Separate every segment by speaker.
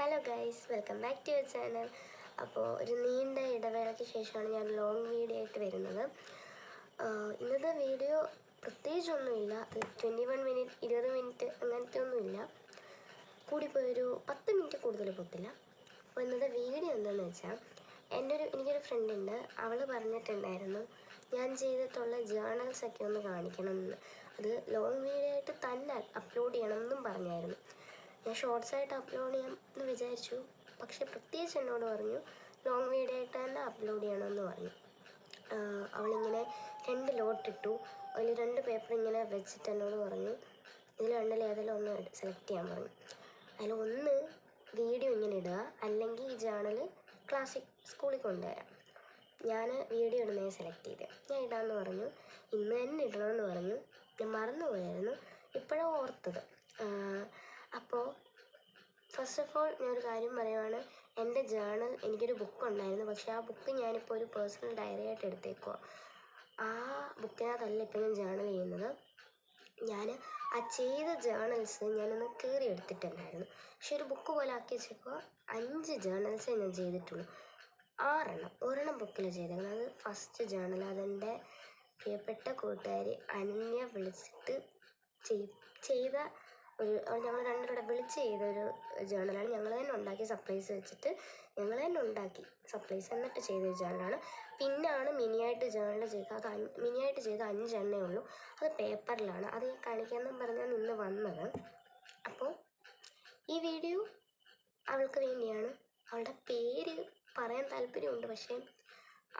Speaker 1: Hello guys, welcome back to your channel. അപ്പോൾ ഒരു നീണ്ട ഇടവേളയ്ക്ക് ശേഷമാണ് ഞാൻ ലോങ് വീഡിയോ ആയിട്ട് വരുന്നത്. ഇന്നത്തെ വീഡിയോ പ്രത്യേകിച്ചൊന്നുമില്ല. അത് 21 മിനിറ്റ് 20 മിനിറ്റ് അങ്ങനത്തെ ഒന്നുമില്ല. കൂടിപ്പോയൊരു 10 മിനിറ്റ് കൂടുതൽ പോകത്തില്ല. അപ്പോൾ ഇന്നത്തെ വീഡിയോ എന്താണെന്ന് വെച്ചാൽ, എനിക്കൊരു ഫ്രണ്ടുണ്ട്. അവൾ പറഞ്ഞിട്ടുണ്ടായിരുന്നു ഞാൻ ചെയ്തിട്ടുള്ള ജേർണൽസൊക്കെ ഒന്ന് കാണിക്കണം എന്ന്. അത് ലോങ് വീഡിയോ ആയിട്ട് തന്നെ അപ്ലോഡ് ചെയ്യണം എന്നും പറഞ്ഞായിരുന്നു. ഞാൻ ഷോർട്സായിട്ട് അപ്ലോഡ് ചെയ്യാം എന്ന് വിചാരിച്ചു. പക്ഷെ പ്രത്യേകിച്ച് എന്നോട് പറഞ്ഞു ലോങ് വീഡിയോ ആയിട്ട് തന്നെ അപ്ലോഡ് ചെയ്യണമെന്ന് പറഞ്ഞു. അവളിങ്ങനെ 2 ലോട്ടിട്ടു. അതിൽ 2 പേപ്പർ ഇങ്ങനെ വെച്ചിട്ട് എന്നോട് പറഞ്ഞു ഇതിൽ രണ്ടിൽ ഏതെങ്കിലും ഒന്ന് സെലക്ട് ചെയ്യാൻ പറഞ്ഞു. അതിലൊന്ന് വീഡിയോ ഇങ്ങനെ ഇടുക, അല്ലെങ്കിൽ ഈ ജേർണൽ സ്കൂളിൽ കൊണ്ടുവരാം. ഞാൻ വീഡിയോ ഇടുന്നതിനെ സെലക്ട് ചെയ്തത്. ഞാൻ ഇടാമെന്ന് പറഞ്ഞു. ഇന്ന് തന്നെ ഇടണമെന്ന് പറഞ്ഞു. ഞാൻ മറന്നുപോയായിരുന്നു, ഇപ്പോഴാണ് ഓർത്തത്. അപ്പോൾ ഫസ്റ്റ് ഓഫ് ഓൾ ഞാനൊരു കാര്യം പറയുവാണ്. എൻ്റെ ജേർണൽ, എനിക്കൊരു ബുക്ക് ഉണ്ടായിരുന്നു, പക്ഷേ ആ ബുക്ക് ഞാനിപ്പോൾ ഒരു പേഴ്സണൽ ഡയറി ആയിട്ട് എടുത്തേക്കുക. ആ ബുക്കിനകത്തല്ല ഇപ്പോൾ ഞാൻ ജേർണൽ ചെയ്യുന്നത്. ഞാൻ ആ ചെയ്ത ജേർണൽസ് ഞാനൊന്ന് കീറി എടുത്തിട്ടുണ്ടായിരുന്നു. പക്ഷെ ഒരു ബുക്ക് പോലെ ആക്കി വെച്ചപ്പോൾ 5 ജേർണൽസേ ഞാൻ ചെയ്തിട്ടുള്ളൂ. 6 ഒരെണ്ണം ബുക്കിലാണ് ചെയ്തേക്കുന്നത്. അത് ഫസ്റ്റ് ജേർണൽ. അതെൻ്റെ പ്രിയപ്പെട്ട കൂട്ടുകാരി അനന്യ വിളിച്ചിട്ട് ചെയ്ത ഞങ്ങൾ രണ്ടുപേരുടെ വിളിച്ച് ചെയ്തൊരു ജേർണലാണ്. ഞങ്ങൾ തന്നെ ഉണ്ടാക്കി സർപ്രൈസ് വെച്ചിട്ട് ഞങ്ങൾ തന്നെ ഉണ്ടാക്കി സർപ്രൈസ് എന്നിട്ട് ചെയ്തൊരു ജേർണലാണ്. പിന്നാണ് മിനിയായിട്ട് ജേർണൽ ചെയ്തത്. അത് മിനിയായിട്ട് ചെയ്ത് 5 എണ്ണേ ഉള്ളൂ. അത് പേപ്പറിലാണ്. അത് ഞാൻ കാണിക്കാമെന്നും പറഞ്ഞാൽ നിന്ന് വന്നത്. അപ്പോൾ ഈ വീഡിയോ അവൾക്ക് വേണ്ടിയാണ്. അവളുടെ പേര് പറയാൻ താല്പര്യമുണ്ട്, പക്ഷേ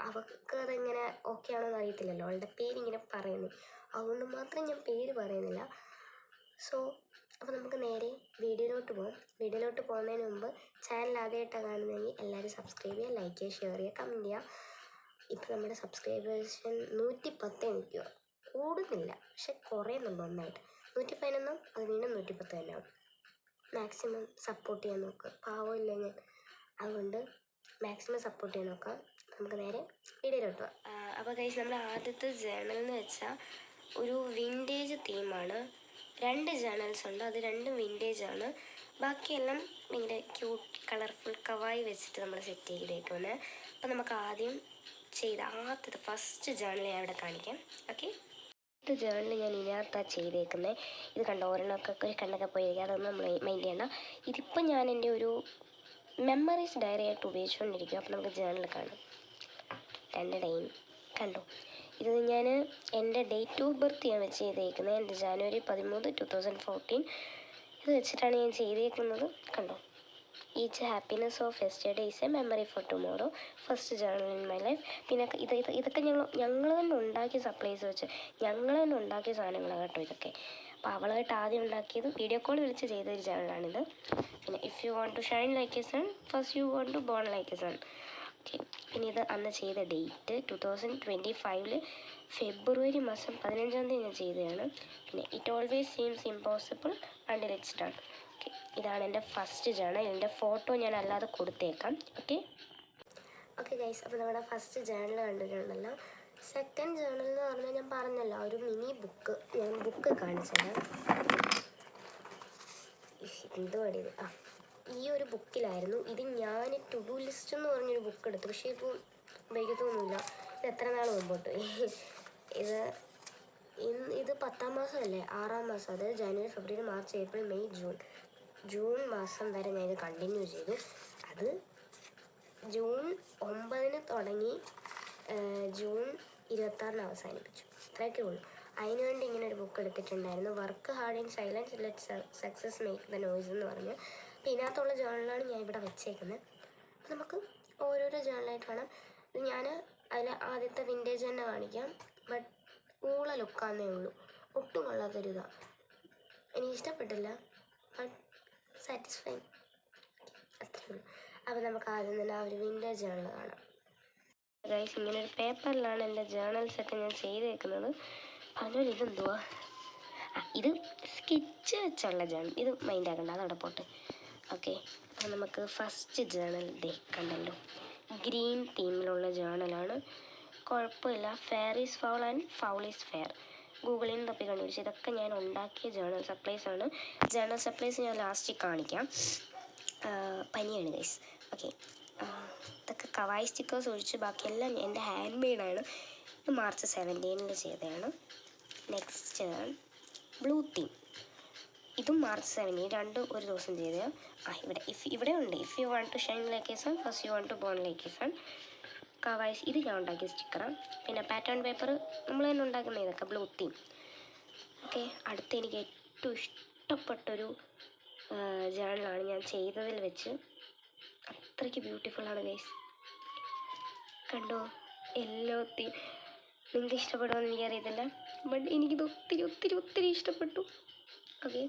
Speaker 1: അവൾക്ക് അതെങ്ങനെ ഓക്കെ ആണോ എന്ന് അറിയത്തില്ലല്ലോ. അവളുടെ പേരിങ്ങനെ പറയുന്നു, അതുകൊണ്ട് മാത്രം ഞാൻ പേര് പറയുന്നില്ല. അപ്പോൾ നമുക്ക് നേരെ വീഡിയോയിലോട്ട് പോകാം. വീഡിയോയിലോട്ട് പോകുന്നതിന് മുമ്പ് ചാനൽ ആദ്യമായിട്ടാണ് കാണുന്നതെങ്കിൽ എല്ലാവരും സബ്സ്ക്രൈബ് ചെയ്യുക, ലൈക്ക് ചെയ്യുക, ഷെയർ ചെയ്യുക, കമൻറ്റ് ചെയ്യുക. ഇപ്പോൾ നമ്മുടെ സബ്സ്ക്രൈബേഴ്സ് 110 നിൽക്കുക. കൂടുന്നില്ല, പക്ഷെ കുറയുന്നുണ്ട് നന്നായിട്ട്. 111 അത് വീണ്ടും 110 തന്നെ ആവും. മാക്സിമം സപ്പോർട്ട് ചെയ്യാൻ നോക്കുക. പാവമില്ല ഞാൻ, അതുകൊണ്ട് മാക്സിമം സപ്പോർട്ട് ചെയ്യാൻ നോക്കാം. നമുക്ക് നേരെ വീഡിയോയിലോട്ട് പോകാം. അപ്പോൾ ഗൈസ്, നമ്മുടെ ആദ്യത്തെ ജേർണൽ എന്ന് വെച്ചാൽ ഒരു വിൻറ്റേജ് തീമാണ്. 2 ജേർണൽസ് ഉണ്ട്, അത് 2 വിൻറ്റേജാണ്. ബാക്കിയെല്ലാം ഭയങ്കര ക്യൂട്ട് കളർഫുൾ കവായി വെച്ചിട്ട് നമ്മൾ സെറ്റ് ചെയ്തേക്കുന്നത്. അപ്പോൾ നമുക്ക് ആദ്യം ചെയ്ത ആദ്യത്തെ ഫസ്റ്റ് ജേർണൽ ഞാൻ ഇവിടെ കാണിക്കാം. ഓക്കെ, ഇത് ജേർണൽ ഞാൻ ഇതിനകത്താണ് ചെയ്തേക്കുന്നത്. ഇത് കണ്ടോ, ഒരെണ്ണമൊക്കെ ഒരു കണ്ണൊക്കെ പോയിരിക്കുക, അതൊന്നും നമ്മൾ മൈൻഡ് ചെയ്യണ്ട. ഇതിപ്പോൾ ഞാൻ എൻ്റെ ഒരു മെമ്മറീസ് ഡയറി ആയിട്ട് ഉപയോഗിച്ചുകൊണ്ടിരിക്കും. അപ്പോൾ നമുക്ക് ജേർണൽ കാണാം. 2 ഡേയും കണ്ടോ. ഇത് ഞാൻ എൻ്റെ ഡേറ്റ് ഓഫ് ബർത്ത് ഞാൻ വെച്ച് ചെയ്തേക്കുന്നത്. എൻ്റെ ജാനുവരി 13, 2014. ഇത് വെച്ചിട്ടാണ് ഞാൻ ചെയ്തേക്കുന്നത്. കണ്ടോ, each happiness of yesterday is A memory four tomorrow, first journal in my life. പിന്നെ ഇതൊക്കെ ഞങ്ങൾ തന്നെ ഉണ്ടാക്കിയ സപ്ലൈസ് വെച്ച് ഞങ്ങൾ തന്നെ ഉണ്ടാക്കിയ സാധനങ്ങളാണ് കേട്ടോ ഇതൊക്കെ. അപ്പോൾ അവളായിട്ട് ആദ്യം ഉണ്ടാക്കിയത് വീഡിയോ കോൾ വിളിച്ച് ചെയ്തൊരു ജേർണലാണിത്. പിന്നെ if you want to shine like a sun, first you want to bone like a sun. Okay, പിന്നെ ഇത് അന്ന് ചെയ്ത ഡേറ്റ് 2025 ഫെബ്രുവരി മാസം 15 ഞാൻ ചെയ്തതാണ്. പിന്നെ it always seems impossible until it's done. Okay, ഇതാണ് എൻ്റെ ഫസ്റ്റ് ജേർണൽ. എൻ്റെ ഫോട്ടോ ഞാൻ അല്ലാതെ കൊടുത്തേക്കാം. ഓക്കെ ഗൈസ്, അപ്പോൾ നമ്മുടെ ഫസ്റ്റ് ജേർണൽ കണ്ടിട്ടുണ്ടല്ലോ. സെക്കൻഡ് ജേർണൽ എന്ന് പറഞ്ഞാൽ ഞാൻ പറഞ്ഞല്ലോ, ഒരു മിനി ബുക്ക്. ഞാൻ ബുക്ക് കാണിച്ചത് എന്തുവാടിയത്. ഈ ഒരു ബുക്കിലായിരുന്നു ഇത്. ഞാൻ ടു ഡു ലിസ്റ്റ് എന്ന് പറഞ്ഞൊരു ബുക്ക് എടുത്തു, പക്ഷേ ഇപ്പോൾ ഉപയോഗിക്കത്തൊന്നുമില്ല. ഇത് എത്ര നാൾ മുമ്പോട്ട് ഇത് 10ാം മാസമല്ലേ, 6ാം മാസം. അതായത് ജനുവരി, ഫെബ്രുവരി, മാർച്ച്, ഏപ്രിൽ, മെയ്, ജൂൺ മാസം വരെ ഞാൻ ഇത് കണ്ടിന്യൂ ചെയ്തു. അത് ജൂൺ 9 തുടങ്ങി ജൂൺ 26 അവസാനിപ്പിച്ചു. ഇത്രയൊക്കെ ഉള്ളൂ. അതിനുവേണ്ടി ഇങ്ങനെ ഒരു ബുക്ക് എടുത്തിട്ടുണ്ടായിരുന്നു. Work hard in silence let success make the noise എന്ന് പറഞ്ഞ്. അപ്പോൾ ഇതിനകത്തുള്ള ജേർണലാണ് ഞാൻ ഇവിടെ വെച്ചേക്കുന്നത്. അപ്പോൾ നമുക്ക് ഓരോരോ ജേർണലായിട്ട് കാണാം. ഞാൻ അതിൽ ആദ്യത്തെ വിൻറ്റേജ് തന്നെ കാണിക്കാം. ബട്ട് ഊള ലുക്കാന്നേ ഉള്ളൂ, ഒട്ടും കൊള്ളാത്തൊരു ഇതാണ്. എനിക്ക് ഇഷ്ടപ്പെട്ടില്ല, ബട്ട് സാറ്റിസ്ഫൈങ്, അത്രേ ഉള്ളൂ. അപ്പോൾ നമുക്ക് ആദ്യം തന്നെ ആ ഒരു വിൻറ്റേജ് ജേർണൽ കാണാം. ഗൈസ്, ഇങ്ങനെ ഒരു പേപ്പറിലാണ് എൻ്റെ ജേർണൽസൊക്കെ ഞാൻ ചെയ്തേക്കുന്നത്. അതിനൊരു ഇതെന്തുവാ, ഇത് സ്കെച്ച് വെച്ചുള്ള ജേർണൽ. ഇത് മൈൻഡ് ആക്കണ്ട, അതവിടെ പോട്ടെ. ഓക്കെ, അപ്പോൾ നമുക്ക് ഫസ്റ്റ് ജേർണൽ കണ്ടല്ലോ, ഗ്രീൻ തീമിലുള്ള ജേർണലാണ്. കുഴപ്പമില്ല. Fair is foul and foul is fair. ഗൂഗിളിൽ നിന്ന് തപ്പി കണ്ടുപിടിച്ച് ഇതൊക്കെ ഞാൻ ഉണ്ടാക്കിയ ജേർണൽ സപ്ലൈസ് ആണ്. ജേർണൽ സപ്ലൈസ് ഞാൻ ലാസ്റ്റിൽ കാണിക്കാം. പനിയാണ് ഗൈസ്. ഓക്കെ, ഇതൊക്കെ കവായി സ്റ്റിക്കേഴ്സ് ഒഴിച്ച് ബാക്കിയെല്ലാം എൻ്റെ ഹാൻഡ് മെയ്ഡാണ്. ഇത് മാർച്ച് 17 ചെയ്തതാണ്. നെക്സ്റ്റ് ബ്ലൂ തീം, ഇതും മാർച്ച് 17, രണ്ടും ഒരു ദിവസം ചെയ്തതാണ്. ഇവിടെ ഉണ്ട്. If you want to shine like a sun, first you want to bone like a sun. കവായ്സ് ഇത് ഞാൻ ഉണ്ടാക്കിയ സ്റ്റിക്കറാണ്. പിന്നെ പാറ്റേൺ പേപ്പർ നമ്മൾ തന്നെ ഉണ്ടാക്കുന്ന ഇതൊക്കെ ബ്ലൂ തീം. ഓക്കെ, അടുത്ത എനിക്ക് ഏറ്റവും ഇഷ്ടപ്പെട്ടൊരു ജേണലാണ് ഞാൻ ചെയ്തതിൽ വെച്ച്. അത്രയ്ക്ക് ബ്യൂട്ടിഫുള്ളാണ് ഗൈസ്. കണ്ടോ, യെല്ലോ തീം. നിങ്ങൾക്ക് ഇഷ്ടപ്പെടുമെന്ന് എനിക്കറിയത്തില്ല, ബട്ട് എനിക്കിത് ഒത്തിരി ഒത്തിരി ഒത്തിരി ഇഷ്ടപ്പെട്ടു. ഓക്കെ,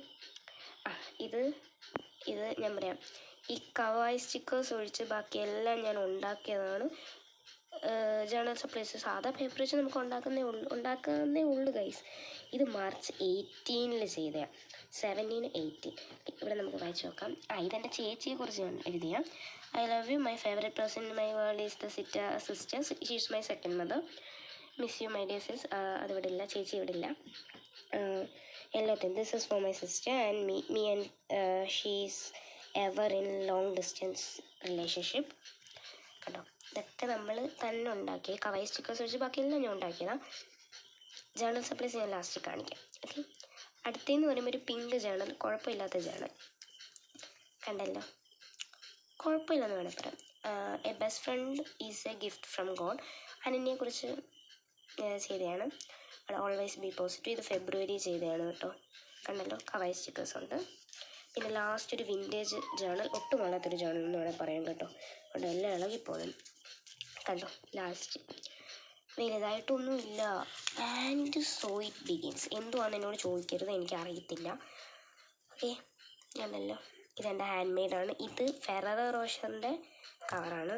Speaker 1: ഇത് ഞാൻ പറയാം, ഈ കവായി സ്റ്റിക്കേഴ്സ് ഒഴിച്ച് ബാക്കിയെല്ലാം ഞാൻ ഉണ്ടാക്കിയതാണ്. ജേണൽ സപ്ലൈസ് സാധാ പേപ്പർ വെച്ച് നമുക്ക് ഉണ്ടാക്കുന്നേ ഉള്ളൂ ഗൈസ്. ഇത് മാർച്ച് 18 ചെയ്തതാണ്. 17, 18. ഇവിടെ നമുക്ക് വായിച്ച് നോക്കാം. ഇതെൻ്റെ ചേച്ചിയെക്കുറിച്ച് ഞാൻ എഴുതിയ. I love you, my favourite person in my world is the sister. She is my second mother. Miss you my dear സിസ്. അതിവിടെ ഇല്ല, ചേച്ചി ഇവിടെ ഇല്ല. എല്ലാത്തിനും this is for my sister and me and she is ever in long distance relationship. കണ്ടോ, ഇതൊക്കെ നമ്മൾ തന്നെ ഉണ്ടാക്കി. കവായി സ്റ്റിക്കേഴ്സ് വെച്ച് ബാക്കിയെല്ലാം ഞാൻ ഉണ്ടാക്കിയതാണ്. ജേണൽ സപ്ലൈസ് ഞാൻ ലാസ്റ്റ് കാണിക്കാം. ഓക്കെ, അടുത്തേന്ന് പറയുമ്പോൾ ഒരു പിങ്ക് ജേണൽ, കുഴപ്പമില്ലാത്ത ജേണൽ. കണ്ടല്ലോ, കുഴപ്പമില്ലെന്ന് വേണം പറയാം. A best friend is a gift from God. അനന്യയെക്കുറിച്ച് ചെയ്തതാണ്. Always be positive. ഇത് ഫെബ്രുവരി ചെയ്തതാണ് കേട്ടോ. കണ്ടല്ലോ, കവായി സ്റ്റിക്കേഴ്സ് ഉണ്ട്. പിന്നെ ലാസ്റ്റ് ഒരു വിൻറ്റേജ് ജേണൽ, ഒട്ടും കൊള്ളാത്തൊരു ജേണൽ എന്ന് വേണേൽ പറയാം കേട്ടോ. അവിടെ എല്ലാം ഇളകിപ്പോകും. കണ്ടോ, ലാസ്റ്റ് വലുതായിട്ടൊന്നുമില്ല. And so it begins. എന്തുവാണെന്ന് എന്നോട് ചോദിക്കരുത്, എനിക്കറിയത്തില്ല. ഓക്കെ, ഞാനല്ലോ, ഇതെൻ്റെ ഹാൻഡ് മെയ്ഡാണ്. ഇത് ഫെററോ റോഷറിൻ്റെ കവറാണ്,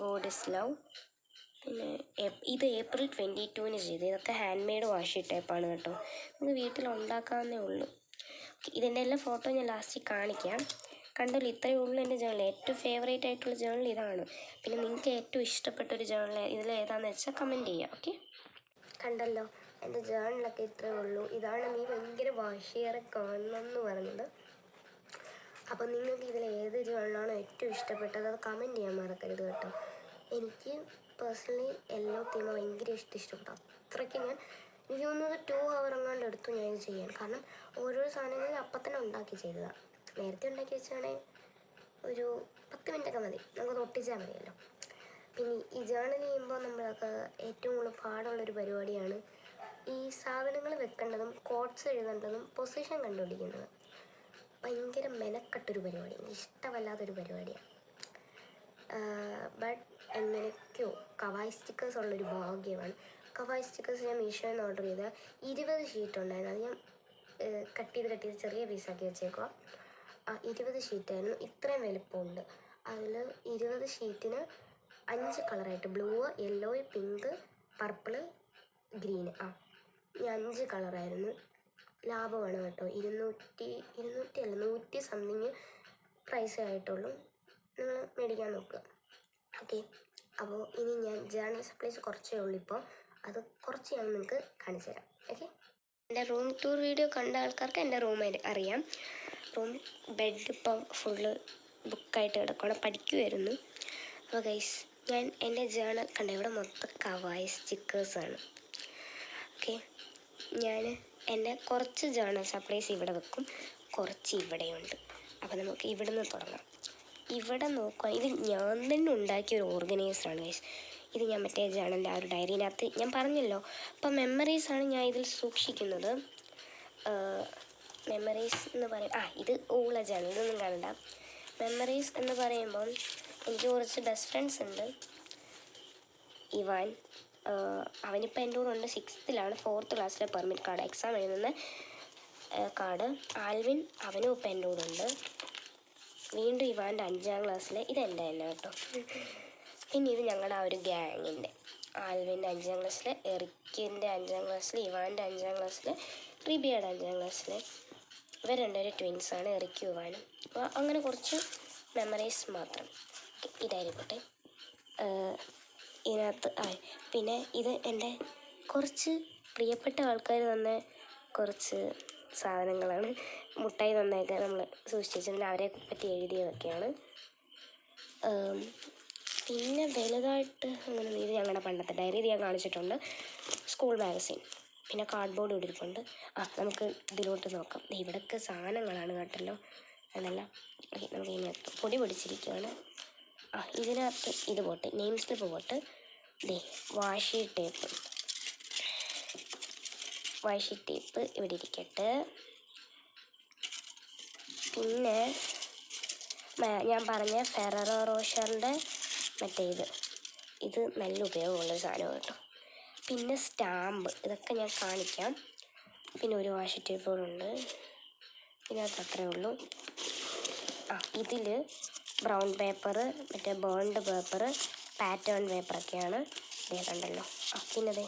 Speaker 1: ഗോഡ് ഇസ് ലവ്. പിന്നെ ഇത് ഏപ്രിൽ 22 ചെയ്ത്. ഇതൊക്കെ ഹാൻഡ് മെയ്ഡ് വാഷി ടൈപ്പാണ് കേട്ടോ. നമുക്ക് വീട്ടിൽ ഉണ്ടാക്കാവുന്നേ ഉള്ളൂ. ഇതിൻ്റെ എല്ലാ ഫോട്ടോ ഞാൻ ലാസ്റ്റ് കാണിക്കാം. കണ്ടല്ലോ, ഇത്രയേ ഉള്ളൂ എൻ്റെ ജേണൽ. ഏറ്റവും ഫേവറേറ്റ് ആയിട്ടുള്ള ജേണൽ ഇതാണ്. പിന്നെ നിങ്ങൾക്ക് ഏറ്റവും ഇഷ്ടപ്പെട്ടൊരു ജേണൽ ഇതിലേതാണെന്ന് വെച്ചാൽ കമൻറ്റ് ചെയ്യുക. ഓക്കെ, കണ്ടല്ലോ, എൻ്റെ ജേണലൊക്കെ ഇത്രയേ ഉള്ളൂ. ഇതാണ് നീ ഭയങ്കര വാശിയേറെ കാണണമെന്ന് പറഞ്ഞത്. അപ്പോൾ നിങ്ങൾക്ക് ഇതിൽ ഏത് ജേണലാണോ ഏറ്റവും ഇഷ്ടപ്പെട്ടത് അത് കമൻറ്റ് ചെയ്യാൻ മറക്കരുത് കേട്ടോ. എനിക്ക് പേഴ്സണലി യെല്ലോ തീം ഭയങ്കര ഇഷ്ടപ്പെട്ടു. അത്രയ്ക്ക് എനിക്ക് തോന്നുന്നത് 2 hour എങ്ങാണ്ട് എടുത്തു ഞാൻ ഇത് ചെയ്യാൻ. കാരണം ഓരോ സാധനങ്ങളും അപ്പം തന്നെ ഉണ്ടാക്കി ചെയ്തതാണ്. നേരത്തെ ഉണ്ടാക്കി വെച്ചാണെങ്കിൽ ഒരു 10 മിനിറ്റൊക്കെ മതി, നമുക്കത് ഒട്ടിച്ചാൽ മതിയല്ലോ. പിന്നെ ഈ ജേണൽ ചെയ്യുമ്പോൾ നമ്മളൊക്കെ ഏറ്റവും കൂടുതൽ പാടുള്ളൊരു പരിപാടിയാണ് ഈ സാധനങ്ങൾ വെക്കേണ്ടതും കോട്ട്സ് എഴുതേണ്ടതും പൊസിഷൻ കണ്ടുപിടിക്കുന്നത്. ഭയങ്കര മെനക്കെട്ടൊരു പരിപാടി, എനിക്ക് ഇഷ്ടമല്ലാത്തൊരു പരിപാടിയാണ്. ബട്ട് എങ്ങനെയൊക്കെയോ കവായി സ്റ്റിക്കേഴ്സ് ഉള്ളൊരു ഭാഗ്യമാണ്. കവായി സ്റ്റിക്കേഴ്സ് ഞാൻ മീഷോയിൽ നിന്ന് ഓർഡർ ചെയ്ത 20 ഷീറ്റ് ഉണ്ടായിരുന്നു. അത് ഞാൻ കട്ട് ചെയ്ത് ചെറിയ പീസാക്കി വെച്ചേക്കുക. 20 ഷീറ്റായിരുന്നു. ഇത്രയും വലുപ്പമുണ്ട്. അതിൽ 20 ഷീറ്റിന് 5 കളറായിട്ട്, blue, yellow, pink, purple, green. ഈ 5 കളറായിരുന്നു. ലാഭമാണ് കേട്ടോ. 100 സംതിങ് പ്രൈസേ ആയിട്ടുള്ളൂ. നിങ്ങൾ മേടിക്കാൻ നോക്കുക. ഓക്കെ, അപ്പോൾ ഇനി ഞാൻ ജേണൽ സപ്ലൈസ് കുറച്ചേ ഉള്ളൂ ഇപ്പോൾ. അത് കുറച്ച് ഞാൻ നിങ്ങൾക്ക് കാണിച്ചു തരാം. ഓക്കെ, എൻ്റെ റൂം ടൂർ വീഡിയോ കണ്ട ആൾക്കാർക്ക് എൻ്റെ റൂം അറിയാം. ബെഡ് ഇപ്പം ഫുള്ള് ബുക്കായിട്ട് കിടക്കണം, പഠിക്കുമായിരുന്നു. അപ്പോൾ ഗൈസ്, ഞാൻ എൻ്റെ ജേണൽ കണ്ട ഇവിടെ മൊത്തം കവായി സ്റ്റിക്കേഴ്സാണ്. ഓക്കെ, ഞാൻ എൻ്റെ കുറച്ച് ജേണൽ സപ്ലൈസ് ഇവിടെ വെക്കും, കുറച്ച് ഇവിടെയുണ്ട്. അപ്പോൾ നമുക്ക് ഇവിടെ നിന്ന് തുടങ്ങാം. ഇവിടെ നോക്കുക, ഇത് ഞാൻ തന്നെ ഉണ്ടാക്കിയ ഒരു ഓർഗനൈസറാണ് ഗൈസ്. ഇത് ഞാൻ മറ്റേ ജേണലിൻ്റെ ഒരു ഡയറിനകത്ത് ഞാൻ പറഞ്ഞല്ലോ. അപ്പോൾ മെമ്മറീസാണ് ഞാൻ ഇതിൽ സൂക്ഷിക്കുന്നത്. മെമ്മറീസ് എന്ന് പറയും, ഇത് ഊള ജേണൽ, ഇതൊന്നും കാണണ്ട. മെമ്മറീസ് എന്ന് പറയുമ്പോൾ എനിക്ക് കുറച്ച് ബെസ്റ്റ് ഫ്രണ്ട്സ് ഉണ്ട്. ഇവാൻ, അവനിപ്പോൾ എൻ്റെ കൂടെ ഉണ്ട്, 6th 4th ക്ലാസ്സിലെ പെർമിറ്റ് കാർഡ് എക്സാം എഴുതുന്ന കാർഡ്. ആൽവിൻ, അവനും ഇപ്പോൾ എൻ്റെ കൂടെ ഉണ്ട്. വീണ്ടും ഇവാൻ്റെ 5ാം ക്ലാസ്സിലെ, ഇതെൻ്റെ തന്നെ കേട്ടോ. പിന്നെ ഇത് ഞങ്ങളുടെ ഒരു ഗ്യാങ്ങിൻ്റെ, ആൽവിൻ്റെ 5ാം ക്ലാസ്സിൽ, എറിക്കിൻ്റെ 5ാം ക്ലാസ്സിൽ, ഇവാൻ്റെ 5ാം ക്ലാസ്സിൽ, റിബിയുടെ 5ാം ക്ലാസ്സിൽ. ഇവർ രണ്ടുപേരും ട്വിൻസാണ്, എറിക്കും ഇവാനും. അപ്പോൾ അങ്ങനെ കുറച്ച് മെമ്മറീസ് മാത്രം. ഇതായിരിക്കട്ടെ ഇതിനകത്ത്. പിന്നെ ഇത് എൻ്റെ കുറച്ച് പ്രിയപ്പെട്ട ആൾക്കാർ തന്ന കുറച്ച് സാധനങ്ങളാണ്. മുട്ടായി തന്നൊക്കെ നമ്മൾ സൂക്ഷിച്ചിട്ടുണ്ട്, അവരെ പറ്റി എഴുതിയതൊക്കെയാണ്. പിന്നെ വലുതായിട്ട് അങ്ങനെ ഇത് ഞങ്ങളുടെ പണ്ടത്തെ ഡയറി ഇത് ഞാൻ കാണിച്ചിട്ടുണ്ട്. സ്കൂൾ മാഗസിൻ, പിന്നെ കാർഡ്ബോർഡ് ഇവിടെ ഇരിപ്പുണ്ട്. നമുക്ക് ഇതിലോട്ട് നോക്കാം. ഇവിടെയൊക്കെ സാധനങ്ങളാണ് കേട്ടല്ലോ. അതെല്ലാം നമുക്ക് ഇതിനകത്ത് പൊടി പൊടിച്ചിരിക്കുകയാണ്. ഇതിനകത്ത് ഇത് പോട്ട്, നെയിം സ്ലിപ്പ് പോട്ട്, വാഷി ടേപ്പ് ഇവിടെ ഇരിക്കട്ടെ. പിന്നെ ഞാൻ പറഞ്ഞ ഫെററോ റോഷറിൻ്റെ മറ്റേ ഇത് നല്ല ഉപയോഗമുള്ളൊരു സാധനം കേട്ടോ. പിന്നെ സ്റ്റാമ്പ്, ഇതൊക്കെ ഞാൻ കാണിക്കാം. പിന്നെ ഒരു വാഷി ടേപ്പുകളുണ്ട്. ഇതിനകത്ത് അത്രയേ ഉള്ളൂ. ഇതിൽ ബ്രൗൺ പേപ്പർ, മറ്റേ ബേൺഡ് പേപ്പർ, പാറ്റേൺ പേപ്പറൊക്കെയാണ്. ഇതേ കണ്ടല്ലോ. പിന്നെ അതെ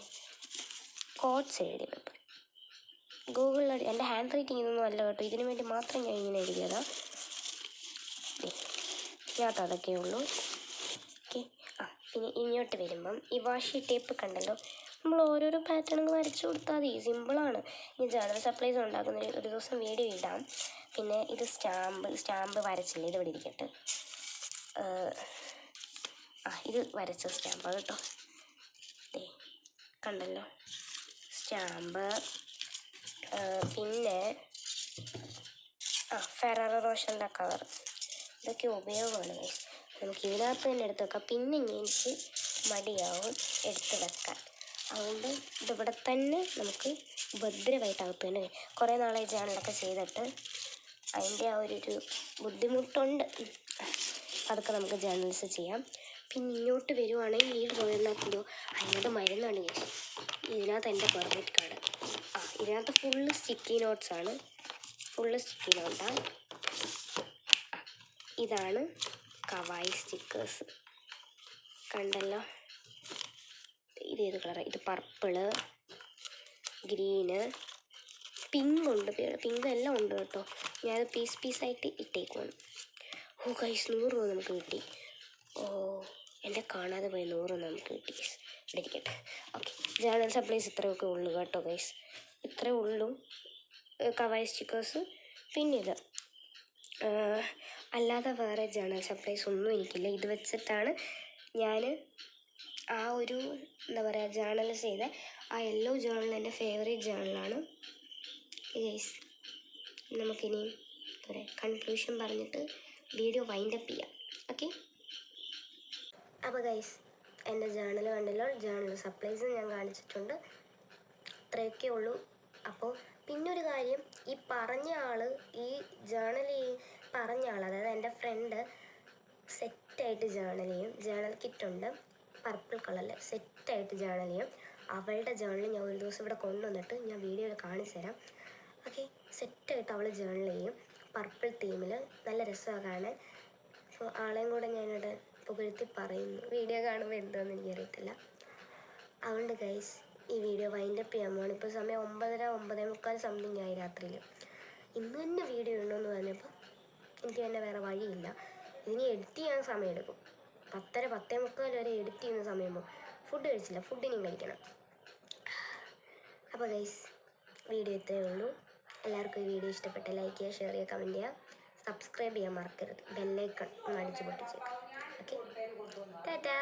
Speaker 1: കോട്ട്സ് എഴുതിയ പേപ്പർ. ഗൂഗിളിൽ എൻ്റെ ഹാൻഡ് റൈറ്റിംഗ് ഇതൊന്നും അല്ല കേട്ടോ, ഇതിനു വേണ്ടി മാത്രം ഞാൻ ഇങ്ങനെ എഴുതിയതാണ്. ഇതിനകത്ത് അതൊക്കെ ഉള്ളൂ. ഓക്കെ. പിന്നെ ഇങ്ങോട്ട് വരുമ്പം ഈ വാഷി ടേപ്പ് കണ്ടല്ലോ, നമ്മൾ ഓരോരോ പാറ്റേണുകൾ വരച്ചു കൊടുത്താൽ മതി, സിമ്പിളാണ്. ഈ ജനറൽ സപ്ലൈസ് ഉണ്ടാക്കുന്ന ഒരു ദിവസം വീഡിയോ ഇടാം. പിന്നെ ഇത് സ്റ്റാമ്പ് വരച്ചില്ല, ഇത് ഇവിടെ ഇരിക്കട്ടെ. ഇത് വരച്ച സ്റ്റാമ്പാണ് കേട്ടോ. കണ്ടല്ലോ സ്റ്റാമ്പ്. പിന്നെ ഫെററോ റോഷറിൻ്റെ കവർ, ഇതൊക്കെ ഉപയോഗമാണ്. നമുക്ക് ഇതിനകത്ത് തന്നെ എടുത്ത് വെക്കാം. പിന്നെ എനിക്ക് മടിയാവും എടുത്ത് വെക്കാൻ, അതുകൊണ്ട് ഇതിവിടെ തന്നെ നമുക്ക് ഭദ്രമായിട്ട് അകത്ത് തന്നെ. കുറേ നാളെ ജേണലൊക്കെ ചെയ്തിട്ട് അതിൻ്റെ ഒരു ബുദ്ധിമുട്ടുണ്ട്. അതൊക്കെ നമുക്ക് ജേണൽസ് ചെയ്യാം. പിന്നെ ഇങ്ങോട്ട് വരുവാണെങ്കിൽ ഈ ഡ്രോയിനകത്തിലോ അതിനകത്ത് മരുന്നാണ്. ഇതിനകത്ത് എൻ്റെ പെർമിറ്റ് കാർഡ്. ഇതിനകത്ത് ഫുള്ള് സ്റ്റിക്കി നോട്ട്സാണ്. ഇതാണ് കവായി സ്റ്റിക്കേഴ്സ്. കണ്ടല്ലോ, ഇതേത് കളറ്? ഇത് പർപ്പിള്, ഗ്രീന്, പിങ്ക് ഉണ്ട്. പിങ്ക് എല്ലാം ഉണ്ട് കേട്ടോ. ഞാനത് പീസായിട്ട് ഇട്ടേക്കുവാണ്. ഗൈസ് 100 രൂപ നമുക്ക് കിട്ടി. എൻ്റെ കാണാതെ പോയി 100 രൂപ നമുക്ക് കിട്ടി. ഇവിടെ ഇരിക്കട്ടെ. ഓക്കെ, ജേണൽ സപ്ലൈസ് ഇത്രയൊക്കെ ഉള്ളൂ കേട്ടോ ഗൈസ്, ഇത്രയേ ഉള്ളൂ കവായി സ്റ്റിക്കേഴ്സ്. പിന്നെ ഇത് അല്ലാതെ വേറെ ജേണൽ സപ്ലൈസ് ഒന്നും എനിക്കില്ല. ഇത് വെച്ചിട്ടാണ് ഞാൻ എന്താ പറയുക, ജേണൽ ചെയ്ത യെല്ലോ ജേണൽ എൻ്റെ ഫേവറേറ്റ് ജേണലാണ് ഗൈസ്. നമുക്കിനിയും കൺക്ലൂഷൻ പറഞ്ഞിട്ട് വീഡിയോ വൈൻഡപ്പ് ചെയ്യാം. ഓക്കെ. അപ്പോൾ ഗൈസ്, എൻ്റെ ജേണൽ കണ്ടല്ലോ, ജേണൽ സപ്ലൈസ് ഞാൻ കാണിച്ചിട്ടുണ്ട്. ഇത്രയൊക്കെ ഉള്ളൂ. അപ്പോൾ പിന്നൊരു കാര്യം, ഈ പറഞ്ഞ ആൾ, ഈ ജേണൽ പറഞ്ഞ ആൾ, അതായത് എൻ്റെ ഫ്രണ്ട് സെറ്റായിട്ട് ജേണൽ ചെയ്യും. ജേണൽ കിറ്റുണ്ട് പർപ്പിൾ കളറിൽ, സെറ്റായിട്ട് ജേണൽ ചെയ്യും. അവളുടെ ജേണൽ ഞാൻ ഒരു ദിവസം ഇവിടെ കൊണ്ടുവന്നിട്ട് ഞാൻ വീഡിയോയിൽ കാണിച്ചു തരാം. ഓക്കെ, സെറ്റായിട്ട് അവൾ ജേണൽ ചെയ്യും പർപ്പിൾ തീമിൽ. നല്ല രസമാണ് കാണാൻ. സോ ആളെയും കൂടെ ഞാനിവിടെ പുകഴ്ത്തി പറയുന്നു. വീഡിയോ കാണുമ്പോൾ എന്താണെന്ന് എനിക്കറിയത്തില്ല. അതുകൊണ്ട് ഗൈസ്, ഈ വീഡിയോ വൈൻഡപ്പ് ചെയ്യാൻ പോകണം. ഇപ്പോൾ സമയം 9:45 സംതിങ് ആയി രാത്രിയിൽ. ഇന്ന് തന്നെ വീഡിയോ ഉണ്ടോയെന്ന് പറഞ്ഞപ്പോൾ എനിക്ക് തന്നെ വേറെ വഴിയില്ല. ഇതിന് എഡിറ്റ് ചെയ്യാൻ സമയമെടുക്കും. 10:45 വരെ എഡിറ്റ് ചെയ്യുന്ന സമയം പോകും. ഫുഡ് കഴിച്ചില്ല, ഫുഡിനും കഴിക്കണം. അപ്പോൾ ഗൈസ്, വീഡിയോ ഇത്രയേ ഉള്ളൂ. എല്ലാവർക്കും ഈ വീഡിയോ ഇഷ്ടപ്പെട്ട ലൈക്ക് ചെയ്യുക, ഷെയർ ചെയ്യുക, കമൻറ്റ് ചെയ്യുക, സബ്സ്ക്രൈബ് ചെയ്യാൻ മറക്കരുത്. ബെല്ലൈക്കൺ ഒന്ന് അടിച്ച് പൊട്ടിച്ചേക്കാം. ഓക്കെ, ടാറ്റാ.